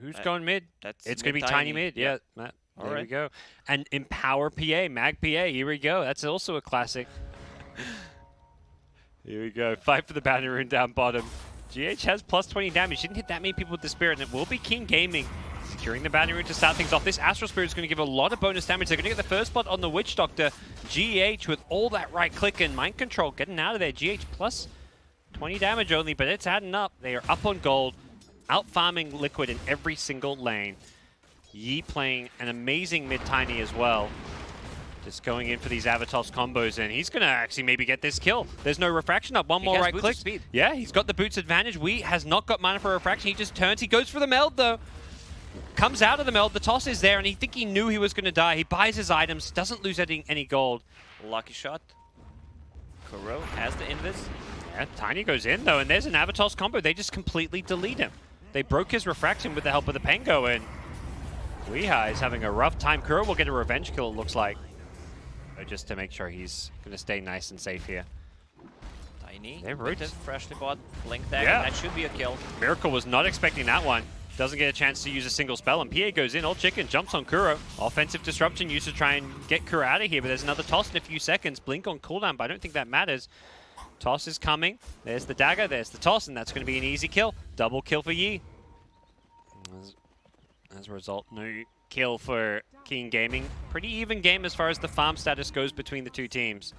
Who's going mid? It's going to be Tiny. Tiny mid. Yeah, Matt. There we go. And Empower PA, Mag PA. Here we go. That's also a classic. Here we go. Fight for the bounty rune down bottom. GH has plus 20 damage. Didn't hit that many people with the Spirit, and it will be King Gaming securing the bounty rune to start things off. This Astral Spirit is going to give a lot of bonus damage. They're going to get the first spot on the Witch Doctor. GH with all that right click and mind control getting out of there. GH plus 20 damage only, but it's adding up. They are up on gold, out farming Liquid in every single lane. Yi playing an amazing mid Tiny as well. Just going in for these Avatos combos, and he's going to actually maybe get this kill. There's no refraction up. One more right click. Speed. Yeah, he's got the boots advantage. Wee has not got mana for refraction. He just turns. He goes for the meld, though. Comes out of the meld. The toss is there, and he think he knew he was going to die. He buys his items, doesn't lose any gold. Lucky shot. Kuro has the invis. Yeah, Tiny goes in, though, and there's an Avatos combo. They just completely delete him. They broke his refraction with the help of the Pengo, and Weeha is having a rough time. Kuro will get a revenge kill, it looks like. Just to make sure he's going to stay nice and safe here. Tiny. They're roots. Freshly bought Blink Dagger. Yeah. That should be a kill. Miracle was not expecting that one. Doesn't get a chance to use a single spell, and PA goes in. Old Chicken jumps on Kuro. Offensive disruption used to try and get Kuro out of here, but there's another toss in a few seconds. Blink on cooldown, but I don't think that matters. Toss is coming. There's the dagger, there's the toss, and that's going to be an easy kill. Double kill for Yi. As a result, no kill for King Gaming. Pretty even game as far as the farm status goes between the two teams.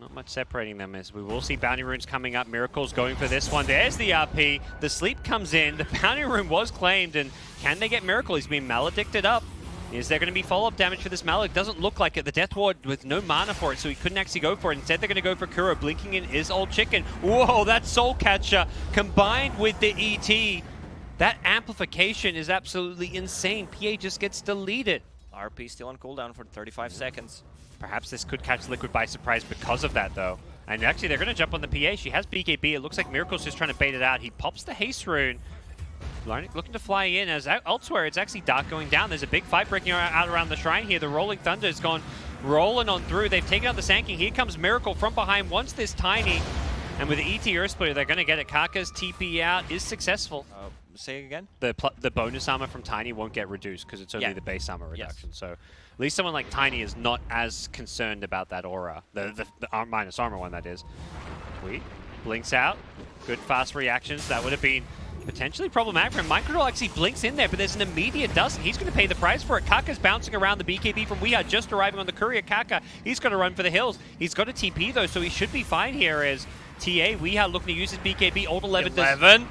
Not much separating them, as we will see bounty runes coming up. Miracle's going for this one. There's the RP. The sleep comes in. The bounty rune was claimed, and can they get Miracle? He's been maledicted up. Is there going to be follow-up damage for this Maledict? Doesn't look like it. The Death Ward with no mana for it, so he couldn't actually go for it. Instead, they're going to go for Kuro. Blinking in is Old Chicken. Whoa, that Soul Catcher combined with the ET. That amplification is absolutely insane. PA just gets deleted. RP still on cooldown for 35 seconds. Perhaps this could catch Liquid by surprise because of that, though. And actually, they're going to jump on the PA. She has BKB. It looks like Miracle's just trying to bait it out. He pops the haste rune. Looking to fly in. As elsewhere, it's actually Dark going down. There's a big fight breaking out around the shrine here. The Rolling Thunder has gone rolling on through. They've taken out the Sand King. Here comes Miracle from behind. Once this Tiny. And with the ET Earth Splitter, they're going to get it. Kaka's TP out is successful. Say again? The bonus armor from Tiny won't get reduced because it's only the base armor reduction. So at least someone like Tiny is not as concerned about that aura. The minus armor one, that is. Sweet. Blinks out. Good fast reactions. That would have been potentially problematic for him. Mind Control actually blinks in there, but there's an immediate doesn't. He's going to pay the price for it. Kaka's bouncing around the BKB from Weeha, just arriving on the courier. Kaka, he's got to run for the hills. He's got a TP though, so he should be fine here as TA, Weeha looking to use his BKB. Old 11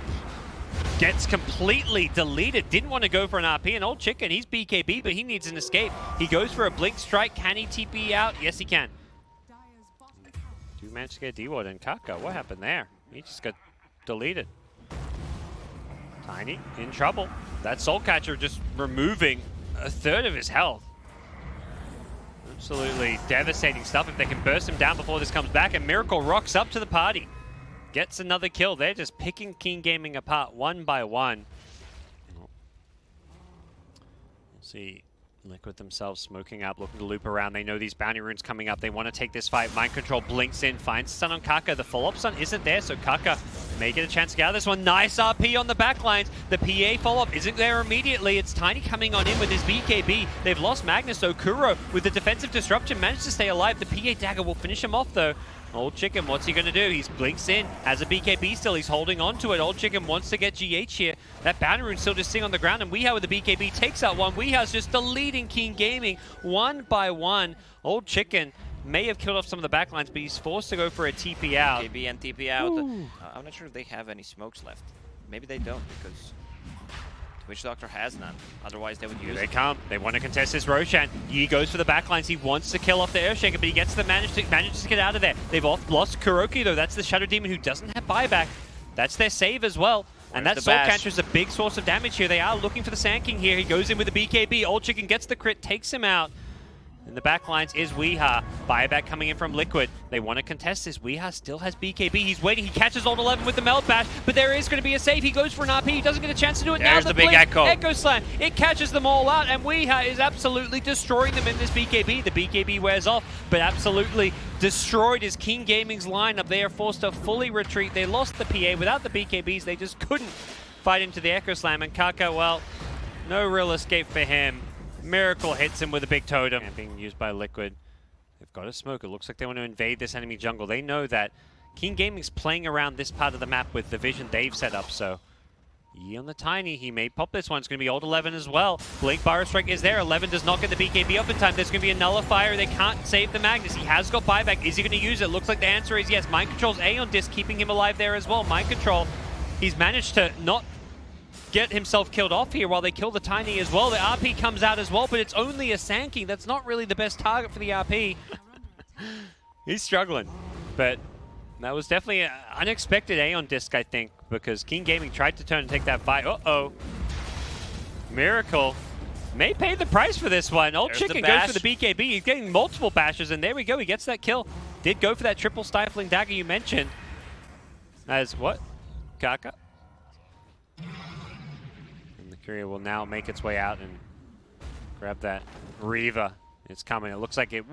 gets completely deleted. Didn't want to go for an RP. And Old Chicken, he's BKB, but he needs an escape. He goes for a Blink Strike. Can he TP out? Yes, he can. Do manage to get D-Ward and Kaka. What happened there? He just got deleted. Tiny in trouble. That Soul Catcher just removing a third of his health. Absolutely devastating stuff if they can burst him down before this comes back. And Miracle rocks up to the party. Gets another kill. They're just picking King Gaming apart one by one. We'll see Liquid themselves smoking up, looking to loop around. They know these bounty runes coming up. They want to take this fight. Mind Control blinks in, finds stun on Kaka. The follow-up stun isn't there, so Kaka may get a chance to get out of this one. Nice RP on the backlines. The PA follow-up isn't there immediately. It's Tiny coming on in with his BKB. They've lost Magnus, so Kuro with the defensive disruption managed to stay alive. The PA dagger will finish him off though. Old Chicken, what's he going to do? He blinks in, has a BKB still, he's holding on to it. Old Chicken wants to get GH here. That bounty rune still just sitting on the ground, and Weeha with the BKB takes out one. Weeha's just deleting King Gaming one by one. Old Chicken may have killed off some of the backlines, but he's forced to go for a TP out. BKB and TP out. I'm not sure if they have any smokes left. Maybe they don't, because Witch Doctor has none. Otherwise, they would use it. They come. They want to contest this Roshan. Yi goes for the backlines. He wants to kill off the Earthshaker, but he gets the manages to get out of there. They've lost Kuroki, though. That's the Shadow Demon who doesn't have buyback. That's their save as well. And that Soul Catcher is a big source of damage here. They are looking for the Sand King here. He goes in with the BKB. Old Chicken gets the crit, takes him out. In the backlines is Weeha. Buyback coming in from Liquid. They want to contest this. Weeha still has BKB. He's waiting. He catches Old 11 with the Melt Bash, but there is going to be a save. He goes for an RP. He doesn't get a chance to do it now. There's the big Echo. Echo Slam. It catches them all out, and Weeha is absolutely destroying them in this BKB. The BKB wears off, but absolutely destroyed is King Gaming's lineup. They are forced to fully retreat. They lost the PA. Without the BKBs, they just couldn't fight into the Echo Slam, and Kaka, well, no real escape for him. Miracle hits him with a big totem. And being used by Liquid. They've got a smoke. It looks like they want to invade this enemy jungle. They know that King Gaming's playing around this part of the map with the vision they've set up, so Yi on the Tiny, he may pop this one. It's going to be old 11 as well. Blink Burrow Strike is there. 11 does not get the BKB up in time. There's going to be a Nullifier. They can't save the Magnus. He has got buyback. Is he going to use it? Looks like the answer is yes. Mind Control's A on disc, keeping him alive there as well. Mind Control, he's managed to not get himself killed off here while they kill the Tiny as well. The RP comes out as well, but it's only a Sankey. That's not really the best target for the RP. He's struggling, but that was definitely an unexpected A on disc, I think, because King Gaming tried to turn and take that fight. Uh-oh. Miracle may pay the price for this one. Old Chicken goes for the BKB. He's getting multiple bashes, and there we go. He gets that kill. Did go for that triple stifling dagger you mentioned. As what? Kaka? And the courier will now make its way out and grab that Reaver. It's coming. It looks like it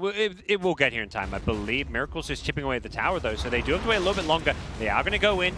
will get here in time, I believe. Miracle's just chipping away at the tower, though, so they do have to wait a little bit longer. They are going to go in,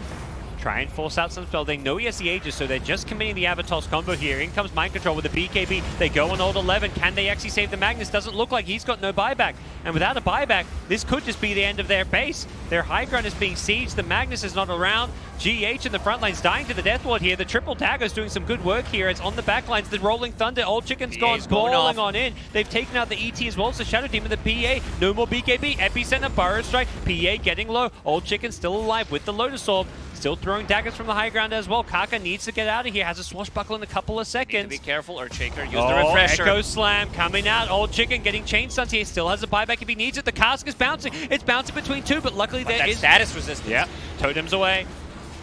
try and force out some spell. They know he has the Aegis, so they're just committing the Avatos combo here. In comes Mind Control with the BKB. They go on old 11. Can they actually save the Magnus? Doesn't look like he's got no buyback. And without a buyback, this could just be the end of their base. Their high ground is being sieged. The Magnus is not around. GH in the front lines dying to the Death Ward here. The triple dagger's doing some good work here. It's on the back lines. The Rolling Thunder. Old Chicken's gone brawling on in. They've taken out the ET as well. So Shadow Demon, the PA. No more BKB. Epicenter, Burrow Strike. PA getting low. Old Chicken still alive with the Lotus Orb. Still throwing daggers from the high ground as well. Kaka needs to get out of here. Has a swashbuckle in a couple of seconds. Be careful, Earthshaker. Use the refresher. Echo Slam coming out. Old Chicken getting chain stuns here. Still has a buyback if he needs it. The cask is bouncing. It's bouncing between two, but luckily there is status resistance. Yeah, totems away.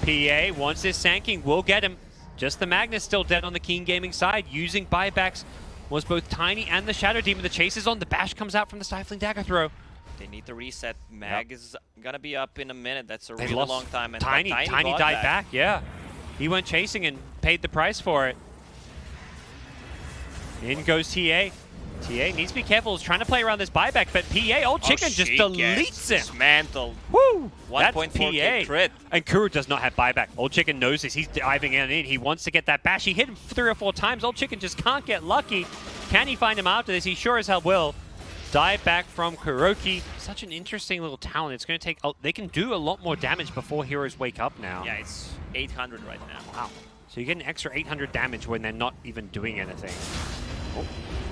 PA, once this Sanking, will get him. Just the Magnus still dead on the King Gaming side. Using buybacks was both Tiny and the Shadow Demon. The chase is on. The bash comes out from the Stifling Dagger throw. They need to reset. Mag is gonna be up in a minute. That's a really long time. And Tiny died back. Yeah, he went chasing and paid the price for it. In goes TA. TA needs to be careful. He's trying to play around this buyback, but PA, Old Chicken just deletes him. Dismantled. Woo! 1.4K crit. And Kuru does not have buyback. Old Chicken knows this. He's diving in. He wants to get that bash. He hit him 3 or 4 times. Old Chicken just can't get lucky. Can he find him after this? He sure as hell will. Dive back from Kuroki. Such an interesting little talent. It's going to take... they can do a lot more damage before heroes wake up now. Yeah, it's 800 right now. Wow. So you get an extra 800 damage when they're not even doing anything. Oh.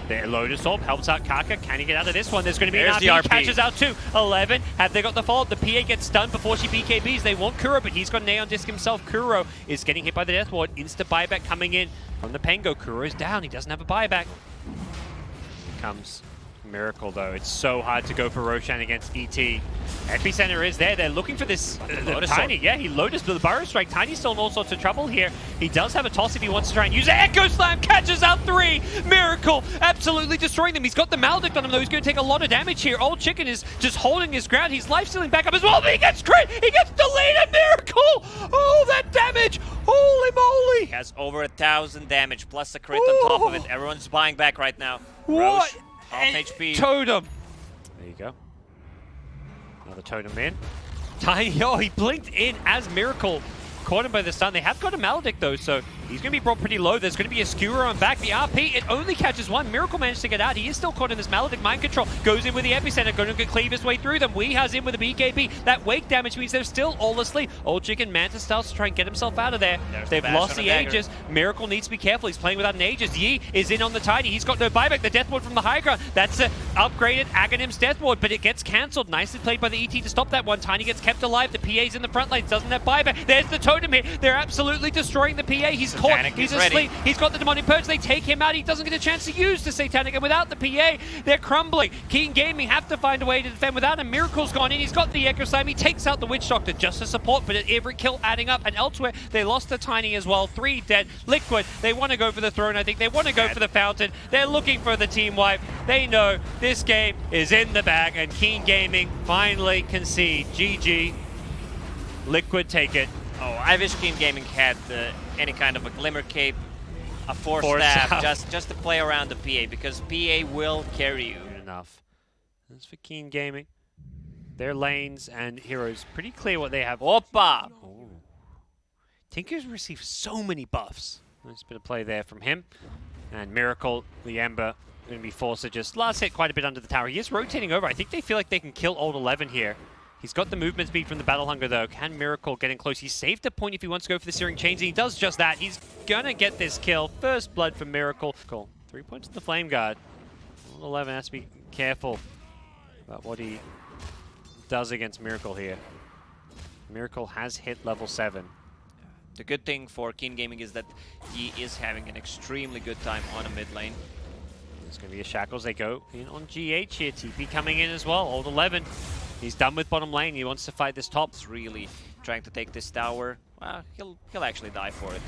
Their Lotus Orb helps out Kaka. Can he get out of this one? There's going to be an RP. Catches out too. 11. Have they got the follow-up? The PA gets stunned before she BKBs. They want Kuro, but he's got an A on disc himself. Kuro is getting hit by the Death Ward. Insta buyback coming in from the Pengo. Kuro is down. He doesn't have a buyback. Here comes Miracle, though. It's so hard to go for Roshan against ET. Epicenter is there. They're looking for this Tiny. Yeah, he Lotus with the Burrow Strike. Tiny's still in all sorts of trouble here. He does have a toss if he wants to try and use it. Echo Slam catches out 3. Miracle absolutely destroying them. He's got the Maledict on him, though. He's going to take a lot of damage here. Old Chicken is just holding his ground. He's life-stealing back up as well, but he gets crit. He gets deleted. Miracle. Oh, that damage. Holy moly. He has over 1,000 damage plus a crit on top of it. Everyone's buying back right now. What? Half HP. Totem. There you go. Another totem in. Tiny, oh, he blinked in as Miracle caught him by the stun. They have got a Maledict, though, so he's going to be brought pretty low. There's going to be a skewer on back. The RP, it only catches 1. Miracle managed to get out. He is still caught in this Maledict. Mind Control goes in with the Epicenter, going to cleave his way through them. Wee has in with the BKB. That wake damage means they're still all asleep. Old Chicken Mantis styles to try and get himself out of there. They've lost the Aegis. Miracle needs to be careful. He's playing without an Aegis. Yi is in on the Tiny. He's got no buyback. The Death Ward from the high ground. That's an upgraded Aghanim's Death Ward, but it gets cancelled. Nicely played by the ET to stop that one. Tiny gets kept alive. The PA's in the front lines. Doesn't have buyback. There's the totem here. They're absolutely destroying the PA. He's caught. He's asleep. He's got the Demonic Purge. They take him out. He doesn't get a chance to use the Satanic. And without the PA, they're crumbling. King Gaming have to find a way to defend. Without him, Miracle's gone in. He's got the Echo Slam. He takes out the Witch Doctor just to support, but every kill adding up. And elsewhere, they lost the Tiny as well. 3 dead. Liquid, they want to go for the throne. I think they want to go for the Fountain. They're looking for the team wipe. They know this game is in the bag, and King Gaming finally concede. GG. Liquid take it. Oh, I wish King Gaming had any kind of a Glimmer Cape, a Force Staff, just to play around the PA, because PA will carry you. Good enough. That's for King Gaming. Their lanes and heroes, pretty clear what they have. Opa! Ooh. Tinker's received so many buffs. Nice bit of play there from him. And Miracle, the Ember, going to be forced to just last hit quite a bit under the tower. He is rotating over. I think they feel like they can kill Old 11 here. He's got the movement speed from the Battle Hunger, though. Can Miracle get in close? He saved a point if he wants to go for the Searing Chains, and he does just that. He's going to get this kill. First blood for Miracle. Cool. 3 points in the Flame Guard. Old 11 has to be careful about what he does against Miracle here. Miracle has hit level 7. The good thing for Keen Gaming is that he is having an extremely good time on a mid lane. There's going to be a Shackles. They go in on GH here. TP coming in as well. Old 11. He's done with bottom lane. He wants to fight this top. He's really trying to take this tower. Well, he'll actually die for it.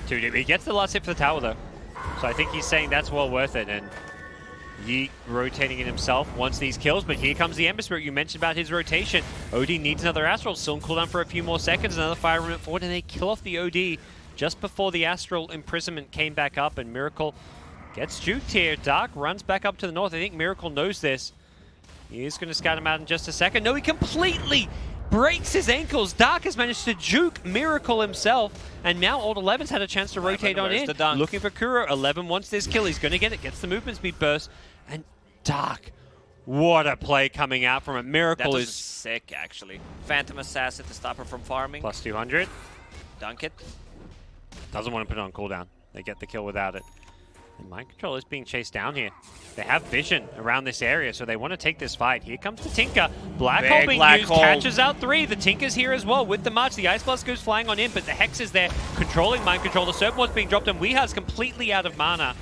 Dude, he gets the last hit for the tower, though. So I think he's saying that's well worth it. And Yeet rotating in himself wants these kills, but here comes the Ember Spirit. You mentioned about his rotation. OD needs another Astral. Still in cooldown for a few more seconds. Another fire movement forward, and they kill off the OD just before the Astral Imprisonment came back up, and Miracle gets juked here. Dark runs back up to the north. I think Miracle knows this. He is going to scout him out in just a second. No, he completely breaks his ankles. Dark has managed to juke Miracle himself, and now Old 11's had a chance to rotate on in. Looking for Kuro. 11 wants this kill. He's going to get it. Gets the movement speed burst. And Dark, what a play coming out from a Miracle. That was sick, actually. Phantom Assassin to stop her from farming. Plus 200. Dunk it. Doesn't want to put it on cooldown. They get the kill without it. And Mind Control is being chased down here. They have vision around this area, so they want to take this fight. Here comes the Tinker. Black Hole being used, catches out 3. The Tinker's here as well with the March. The Ice Blast goes flying on in, but the Hex is there controlling Mind Control. The Serpent Ward's being dropped, and Weeha's completely out of mana,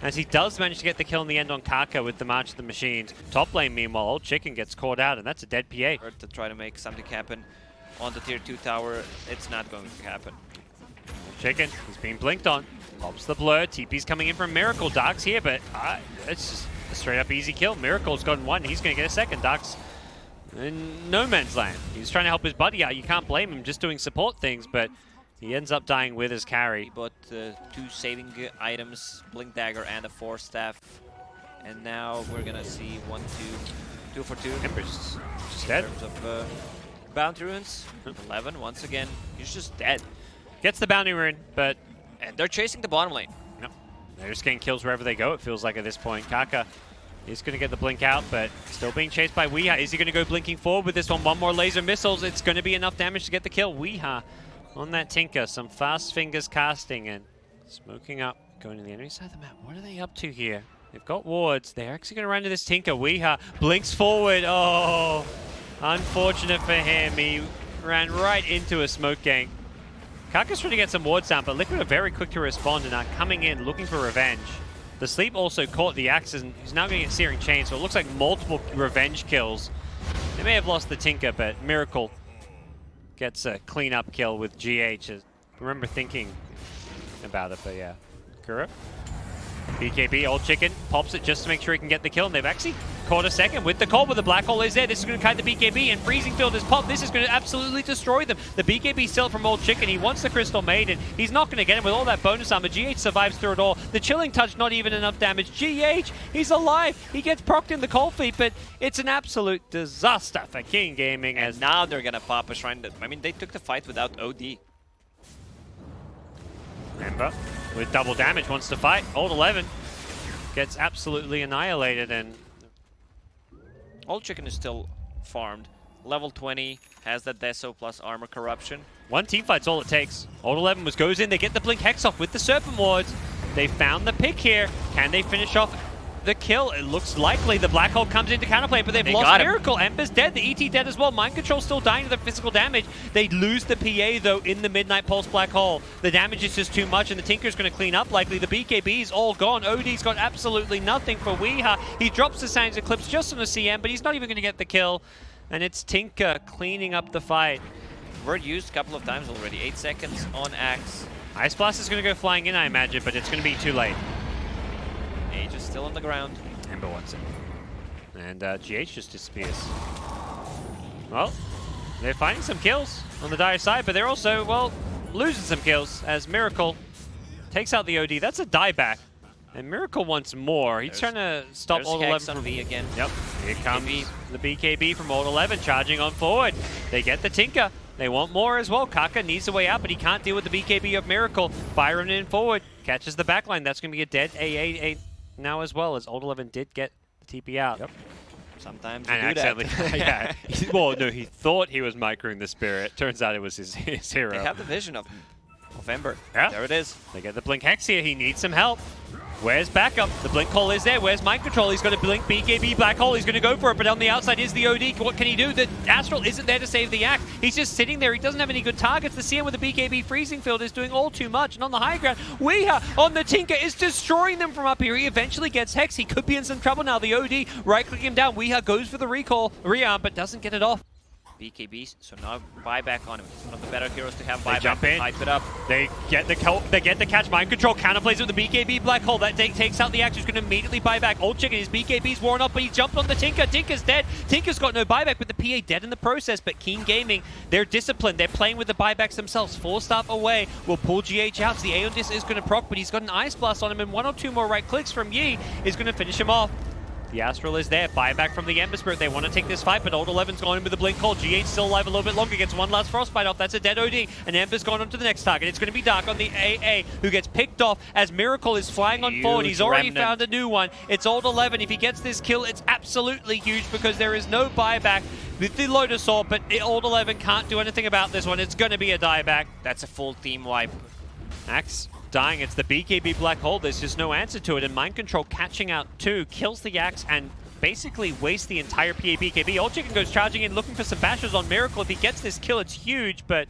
as he does manage to get the kill in the end on Kaka with the March of the Machines. Top lane, meanwhile, Old Chicken gets caught out, and that's a dead PA. To try to make something happen on the tier 2 tower, it's not going to happen. Old Chicken, he's being blinked on. Pops the blur. TP's coming in from Miracle. Dark's here, but it's just a straight up easy kill. Miracle's gotten one. He's going to get a second. Dark's in no man's land. He's trying to help his buddy out. You can't blame him, just doing support things, but he ends up dying with his carry. But 2 saving items, Blink Dagger and a Force Staff. And now we're going to see 1, 2 for 2. Ember's just dead. In terms of Bounty Runes. 11, once again, he's just dead. Gets the Bounty Rune, but... And they're chasing the bottom lane. No, they're just getting kills wherever they go, it feels like at this point. Kaka is going to get the blink out, but still being chased by Weeha. Is he going to go blinking forward with this one? One more laser missiles. It's going to be enough damage to get the kill. Weeha on that Tinker. Some fast fingers casting and smoking up. Going to the enemy side of the map. What are they up to here? They've got wards. They're actually going to run to this Tinker. Weeha blinks forward. Oh, unfortunate for him. He ran right into a smoke gang. Kaka's trying to get some wards down, but Liquid are very quick to respond and are coming in looking for revenge. The Sleep also caught the axes and he's now going to get Searing Chain, so it looks like multiple revenge kills. They may have lost the Tinker, but Miracle gets a clean-up kill with GH. I remember thinking about it, but yeah. Kuro. BKB, Old Chicken, pops it just to make sure he can get the kill, and they've actually caught a second with the call, but the Black Hole is there. This is going to kite the BKB, and Freezing Field is popped. This is going to absolutely destroy them. The BKB still from Old Chicken. He wants the Crystal Maiden. He's not going to get him with all that bonus armor. GH survives through it all. The Chilling Touch, not even enough damage. GH, he's alive. He gets procced in the cold feet, but it's an absolute disaster for King Gaming. And as now they're going to pop a Shrine. I mean, they took the fight without OD. Ember with double damage wants to fight. Old 11 gets absolutely annihilated, and Old Chicken is still farmed. Level 20, has that Deso plus armor corruption. One team fight's all it takes. Old 11 goes in, they get the Blink Hex off with the Serpent Wards. They found the pick here. Can they finish off the kill? It looks likely. The Black Hole comes in to counterplay, but they've lost Miracle. Ember's dead. The ET dead as well. Mind Control still dying to the physical damage. They lose the PA, though, in the Midnight Pulse Black Hole. The damage is just too much, and the Tinker's going to clean up likely. The BKB's all gone. OD's got absolutely nothing for Weeha. He drops the Sands Eclipse just on the CM, but he's not even going to get the kill. And it's Tinker cleaning up the fight. Word used a couple of times already. 8 seconds on Axe. Ice Blast is going to go flying in, I imagine, but it's going to be too late. Age is still on the ground. Ember wants it. And GH just disappears. Well, they're finding some kills on the Dire side, but they're also, well, losing some kills as Miracle takes out the OD. That's a dieback. And Miracle wants more. He's trying to stop Old 11 from V again. Yep. Here comes the BKB from Old 11 charging on forward. They get the Tinker. They want more as well. Kaka needs a way out, but he can't deal with the BKB of Miracle. Byron in forward, catches the backline. That's going to be a dead AA now as well, as Old 11 did get the TP out. Yep. Sometimes you and do accidentally, that. yeah. Well, no, he thought he was microing the Spirit. Turns out it was his hero. They have the vision of Ember. Yeah. There it is. They get the Blink Hex here. He needs some help. Where's backup? The Blink Call is there. Where's Mind Control? He's got a Blink BKB Black Hole. He's going to go for it, but on the outside is the OD. What can he do? The Astral isn't there to save the Axe. He's just sitting there. He doesn't have any good targets. The CM with the BKB Freezing Field is doing all too much. And on the high ground, Weeha on the Tinker is destroying them from up here. He eventually gets Hex. He could be in some trouble now. The OD right-click him down. Weeha goes for the recall, rearm, but doesn't get it off. BKB, so now buyback on him. He's one of the better heroes to have buyback. They jump in. Hype it up. They get the catch. Mind Control counterplays with the BKB Black Hole. That takes out the Axe, who's going to immediately buy back. Old Chicken, his BKB's worn off, but he jumped on the Tinker. Tinker's dead. Tinker's got no buyback, but the PA dead in the process. But Keen Gaming, they're disciplined. They're playing with the buybacks themselves. 4-staff away will pull GH out. So the Aeon Disc is going to proc, but he's got an Ice Blast on him, and 1 or 2 more right clicks from Yi is going to finish him off. The Astral is there. Buyback from the Ember Spirit. They want to take this fight, but Old 11's gone in with the Blink Call. GH still alive a little bit longer. Gets one last Frostbite off. That's a dead OD. And Ember's gone on to the next target. It's going to be Dark on the AA, who gets picked off as Miracle is flying on forward. He's already found a new one. It's Old 11. If he gets this kill, it's absolutely huge because there is no buyback with the Lotus Orb, but Old 11 can't do anything about this one. It's going to be a dieback. That's a full team wipe. Axe dying. It's the BKB Black Hole. There's just no answer to it. And Mind Control catching out too. Kills the Axe and basically wastes the entire PA BKB. Old Chicken goes charging in, looking for some bashes on Miracle. If he gets this kill, it's huge, but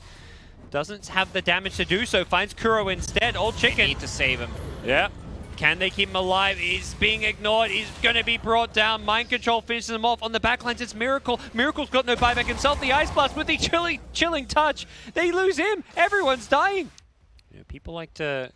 doesn't have the damage to do so. Finds Kuro instead. Old Chicken. They need to save him. Yeah. Can they keep him alive? He's being ignored. He's going to be brought down. Mind Control finishes him off. On the backlines, it's Miracle. Miracle's got no buyback himself. The Ice Blast with the chilling touch. They lose him. Everyone's dying. You know, people like to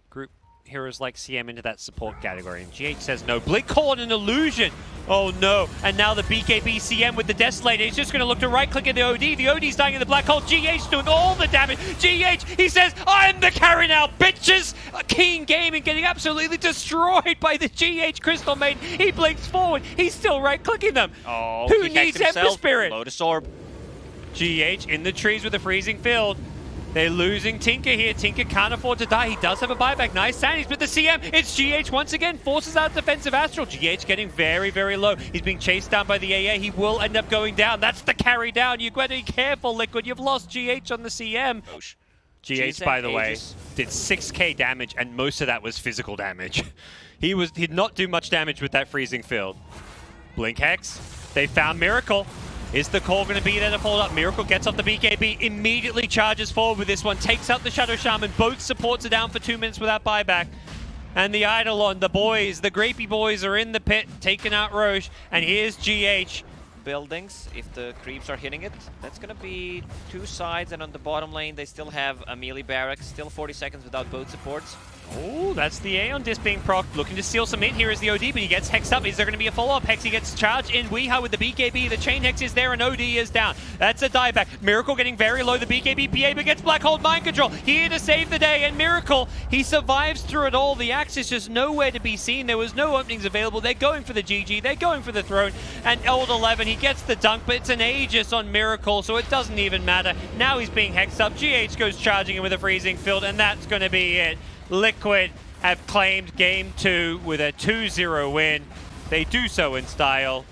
group heroes like CM into that support category, and GH says no. Blink Call on an illusion. Oh no. And now the BKB CM with the Desolator. He's just going to look to right-click at the OD. The OD's dying in the Black Hole. GH doing all the damage. GH, he says, I'm the carry now, bitches! Keen Gaming getting absolutely destroyed by the GH Crystal Maiden. He blinks forward. He's still right-clicking them. Oh, who needs Ember Spirit? Lotus Orb. GH in the trees with a freezing field. They're losing Tinker here. Tinker can't afford to die. He does have a buyback. Nice Sandy's, but the CM, it's GH once again. Forces out defensive Astral. GH getting very, very low. He's being chased down by the AA. He will end up going down. That's the carry down. You've got to be careful, Liquid. You've lost GH on the CM. GH, by the way, did 6k damage, and most of that was physical damage. He did not do much damage with that freezing field. Blink Hex. They found Miracle. Is the call going to be there to follow up? Miracle gets off the BKB, immediately charges forward with this one, takes out the Shadow Shaman. Both supports are down for 2 minutes without buyback. And the Eidolon, the boys, the Grapey boys are in the pit, taking out Roche. And here's GH. Buildings, if the creeps are hitting it, that's going to be 2 sides, and on the bottom lane they still have a melee barracks, still 40 seconds without both supports. Oh, that's the Aeon Disc being procced, looking to steal some in here is the OD, but he gets hexed up. Is there going to be a follow-up hex? He gets charged in. Weeha with the BKB, the chain hex is there, and OD is down. That's a dieback. Miracle getting very low, the BKB PA, but gets Black Hole Mind Control, here to save the day, and Miracle, he survives through it all. The Axe is just nowhere to be seen. There was no openings available. They're going for the GG, they're going for the throne, and Old 11, he gets the dunk, but it's an Aegis on Miracle, so it doesn't even matter. Now he's being hexed up. GH goes charging in with a freezing field, and that's going to be it. Liquid have claimed Game 2 with a 2-0 win. They do so in style.